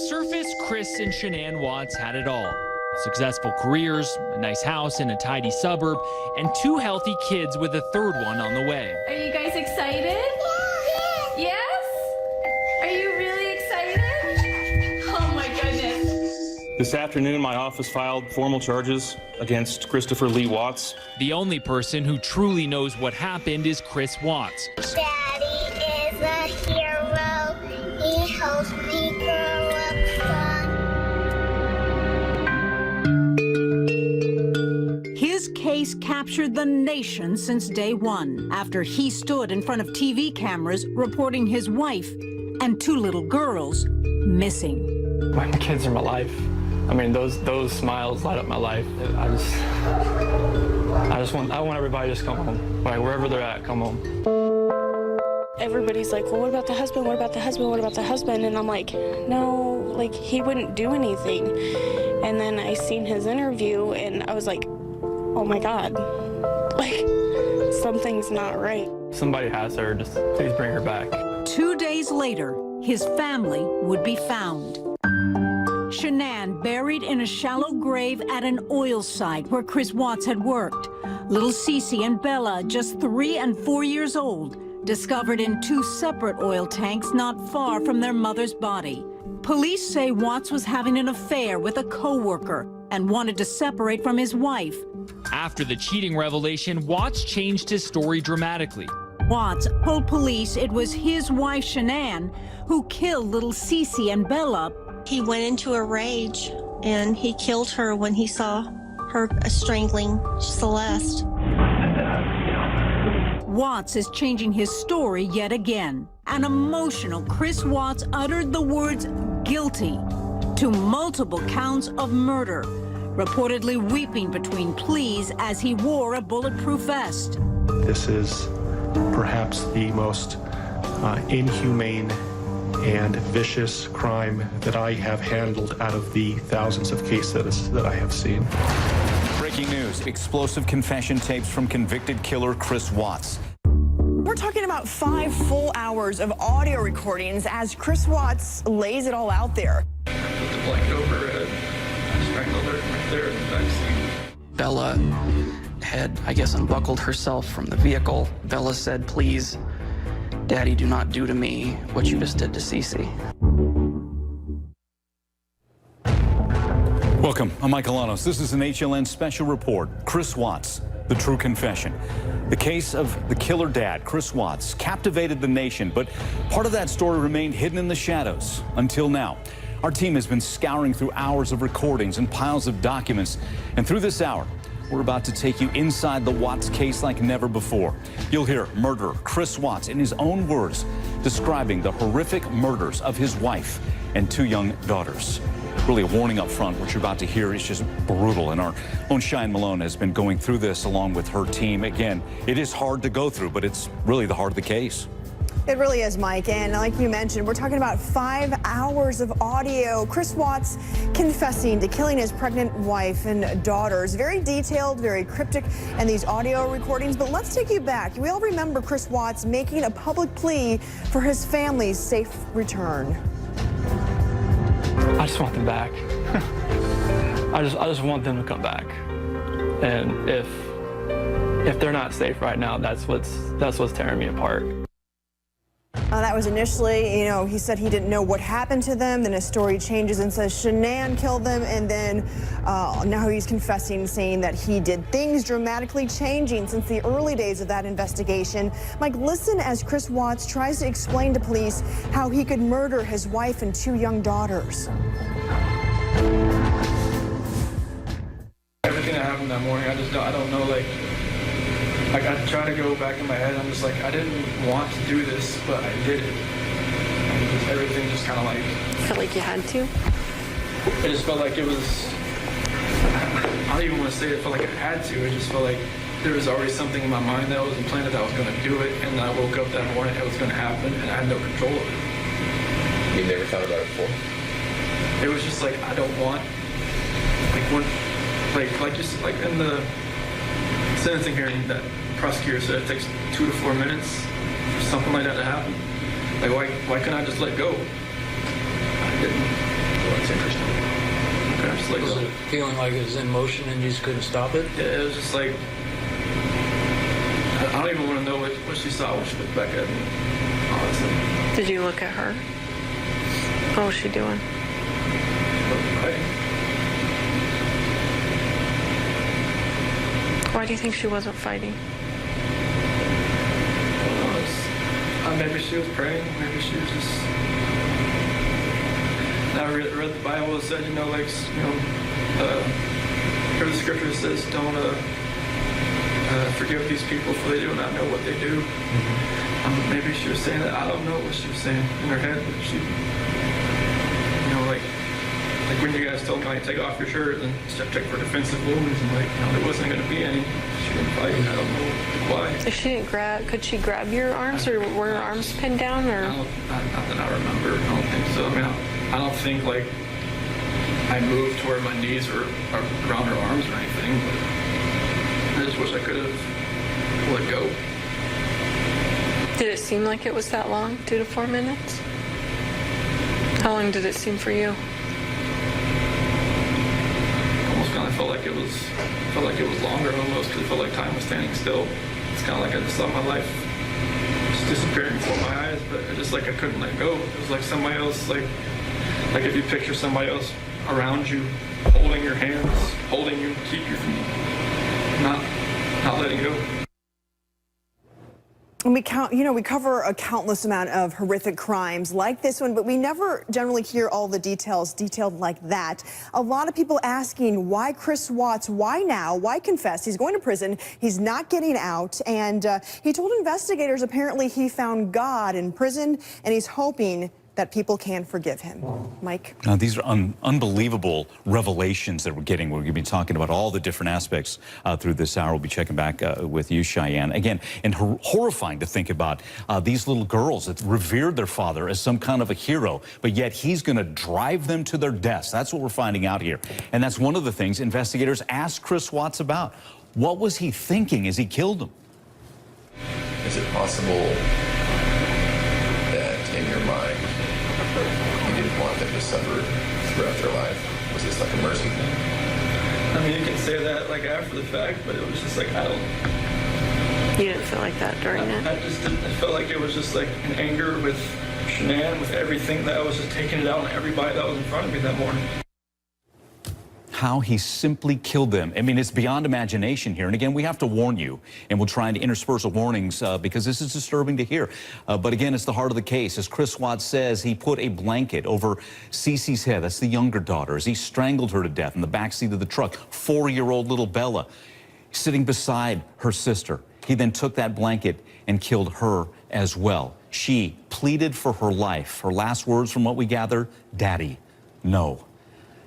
surface, Chris and Shanann Watts had it all. Successful careers, a nice house in a tidy suburb, and 2 healthy kids with a 3rd one on the way. Are you guys excited? Yes? Are you really excited? Oh my goodness. This afternoon, my office filed formal charges against Christopher Lee Watts. The only person who truly knows what happened is Chris Watts. Daddy is a hero. He helps me grow up fun. His case captured the nation since day one, after he stood in front of TV cameras reporting his wife and 2 little girls missing. My kids are my life. I mean, those smiles light up my life. I want everybody to just come home. Like, wherever they're at, come home. Everybody's like, well, what about the husband? What about the husband? What about the husband? And I'm like, no, like, he wouldn't do anything. And then I seen his interview, and I was like, oh my God, like, something's not right. Somebody has her. Just please bring her back. 2 days later, his family would be found. Shanann buried in a shallow grave at an oil site where Chris Watts had worked. Little Cece and Bella, just 3 and 4 years old, discovered in 2 separate oil tanks not far from their mother's body. Police say Watts was having an affair with a co-worker and wanted to separate from his wife. After the cheating revelation, Watts changed his story dramatically. Watts told police it was his wife, Shanann, who killed little Cece and Bella. He went into a rage, and he killed her when he saw her strangling Celeste. Watts is changing his story yet again. An emotional Chris Watts uttered the words guilty to multiple counts of murder, reportedly weeping between pleas as he wore a bulletproof vest. This is perhaps the most inhumane and vicious crime that I have handled out of the thousands of cases that I have seen. Breaking news, explosive confession tapes from convicted killer Chris Watts. We're talking about 5 full hours of audio recordings as Chris Watts lays it all out there. Put the blanket over her head. I strangled her right there in the backseat. Bella had, I guess, unbuckled herself from the vehicle. Bella said, please, Daddy, do not do to me what you just did to Cece. Welcome, I'm Michael Lanos. This is an HLN special report. Chris Watts, the true confession. The case of the killer dad, Chris Watts, captivated the nation, but part of that story remained hidden in the shadows until now. Our team has been scouring through hours of recordings and piles of documents, and through this hour, we're about to take you inside the Watts case like never before. You'll hear murderer Chris Watts, in his own words, describing the horrific murders of his wife and 2 young daughters. Really a warning up front. What you're about to hear is just brutal, and our own Cheyenne Malone has been going through this along with her team. Again, it is hard to go through, but it's really the heart of the case. It really is, Mike, and like you mentioned, we're talking about 5 hours of audio. Chris Watts confessing to killing his pregnant wife and daughters. Very detailed, very cryptic, and these audio recordings. But let's take you back. We all remember Chris Watts making a public plea for his family's safe return. I just want them back. I just want them to come back. And if they're not safe right now, that's what's tearing me apart. That was initially, you know, he said he didn't know what happened to them. Then his story changes and says Shanann killed them. And then now he's confessing, saying that he did things dramatically changing since the early days of that investigation. Mike, listen as Chris Watts tries to explain to police how he could murder his wife and 2 young daughters. Everything that happened that morning, I don't know, like I try to go back in my head. I'm just like, I didn't want to do this, but I did it. And everything just kind of like. Felt like you had to? It just felt like it was. I don't even want to say it felt like I had to. It just felt like there was already something in my mind that was implanted that I was going to do it, and I woke up that morning, it was going to happen, and I had no control of it. You never thought about it before? It was just like, I don't want, like just like in the sentencing hearing, that prosecutor said it takes 2 to 4 minutes for something like that to happen. Like, why couldn't I just let go? I didn't. It's interesting. Okay, just like Was it feeling like it was in motion and you just couldn't stop it? Yeah, it was just like, I don't even want to know what she saw when she looked back at me, honestly. Did you look at her? What was she doing? Why do you think she wasn't fighting? Maybe she was praying. Maybe she was just. I read the Bible. It said, like, here the scripture says, don't forgive these people for they do not know what they do. Maybe she was saying that. I don't know what she was saying in her head, but she, like when you guys told me, like, take off your shirt and check for defensive wounds, and there wasn't going to be any. She didn't fight. I don't know why. If she didn't could she grab your arms, or were her arms pinned down, or? Not that I remember. I don't think so. I mean, I don't think like I moved to where my knees were around her arms or anything. But I just wish I could have let go. Did it seem like it was that long, 2 to 4 minutes? How long did it seem for you? Felt like it was longer almost, because it felt like time was standing still. It's kind of like I just saw my life just disappearing before my eyes, but it just like I couldn't let go. It was like somebody else, like if you picture somebody else around you, holding your hands, holding you, keep you from not letting go. And we cover a countless amount of horrific crimes like this one, but we never generally hear all the details detailed like that. A lot of people asking why Chris Watts, why now, why confess? He's going to prison, he's not getting out, and he told investigators apparently he found God in prison, and he's hoping that people can forgive him. Mike? Now, these are unbelievable revelations that we're getting. We're going to be talking about all the different aspects through this hour. We'll be checking back with you, Cheyenne. Again, and horrifying to think about these little girls that revered their father as some kind of a hero, but yet he's going to drive them to their deaths. That's what we're finding out here. And that's one of the things investigators asked Chris Watts about. What was he thinking as he killed them? Is it possible that in your mind, you didn't want them to suffer throughout their life? Was this like a mercy thing? I mean, you can say that like after the fact, but it was just like, I don't. You didn't feel like that during it? I just didn't. I felt like it was just like an anger with Shanann, with everything, that I was just taking it out on everybody that was in front of me that morning. How he simply killed them. I mean, it's beyond imagination here. And again, we have to warn you, and we'll try and intersperse warnings because this is disturbing to hear. But again, it's the heart of the case. As Chris Watts says, he put a blanket over Cece's head, that's the younger daughter, as he strangled her to death in the backseat of the truck. 4-year-old little Bella sitting beside her sister. He then took that blanket and killed her as well. She pleaded for her life. Her last words, from what we gather, "Daddy, no."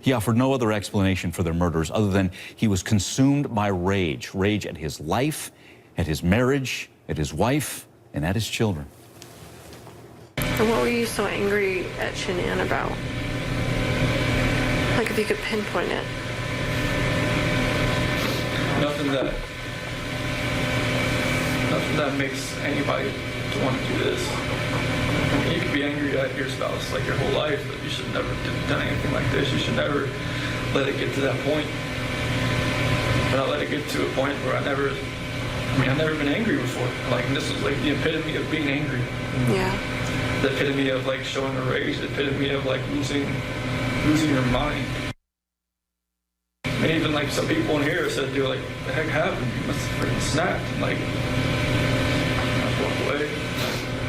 He offered no other explanation for their murders other than he was consumed by rage. Rage at his life, at his marriage, at his wife, and at his children. And what were you so angry at Shanann about? Like, if you could pinpoint it. Nothing that makes anybody to want to do this. I mean, you could be angry at your spouse like your whole life, but you should never have done anything like this. You should never let it get to that point. But I let it get to a point where I've never been angry before. Like, this was like the epitome of being angry. Yeah. The epitome of like showing a rage, the epitome of like losing your mind. I mean, even like some people in here said, dude, like, what the heck happened? You must have freaking snapped. And like, I walked away.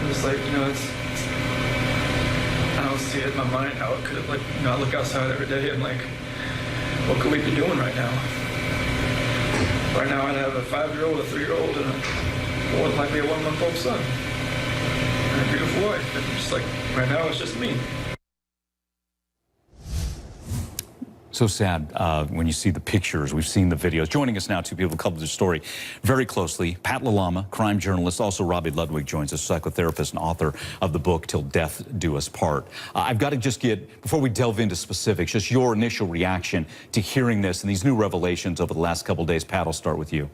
I'm just like, I don't see it in my mind how it could have, like, I look outside every day and like, what could we be doing right now? Right now I'd have a 5-year-old, a 3-year-old, and more than likely a 1-month-old son. And a beautiful wife. And just like, right now it's just me. So sad when you see the pictures. We've seen the videos. Joining us now, two people who covered the story very closely. Pat Lalama, crime journalist. Also, Robbie Ludwig joins us, psychotherapist and author of the book, Till Death Do Us Part. I've got to just get, before we delve into specifics, just your initial reaction to hearing this and these new revelations over the last couple of days. Pat, I'll start with you.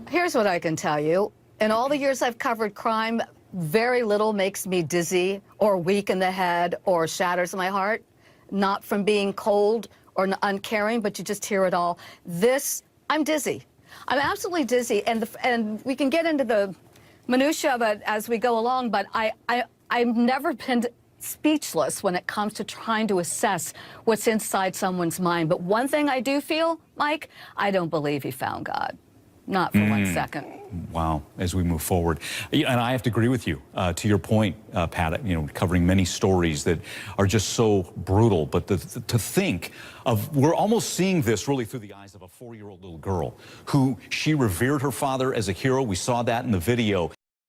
Here's what I can tell you. In all the years I've covered crime, very little makes me dizzy or weak in the head or shatters my heart not from being cold or uncaring, but you just hear it all. This, I'm dizzy. I'm absolutely dizzy, and we can get into the minutia of it as we go along, but I've never been speechless when it comes to trying to assess what's inside someone's mind. But one thing I do feel, Mike, I don't believe he found God. Not for 1 second. Wow, as we move forward. And I have to agree with you. To your point, Pat, covering many stories that are just so brutal, but to think of, we're almost seeing this really through the eyes of a 4-year-old little girl who she revered her father as a hero. We saw that in the video.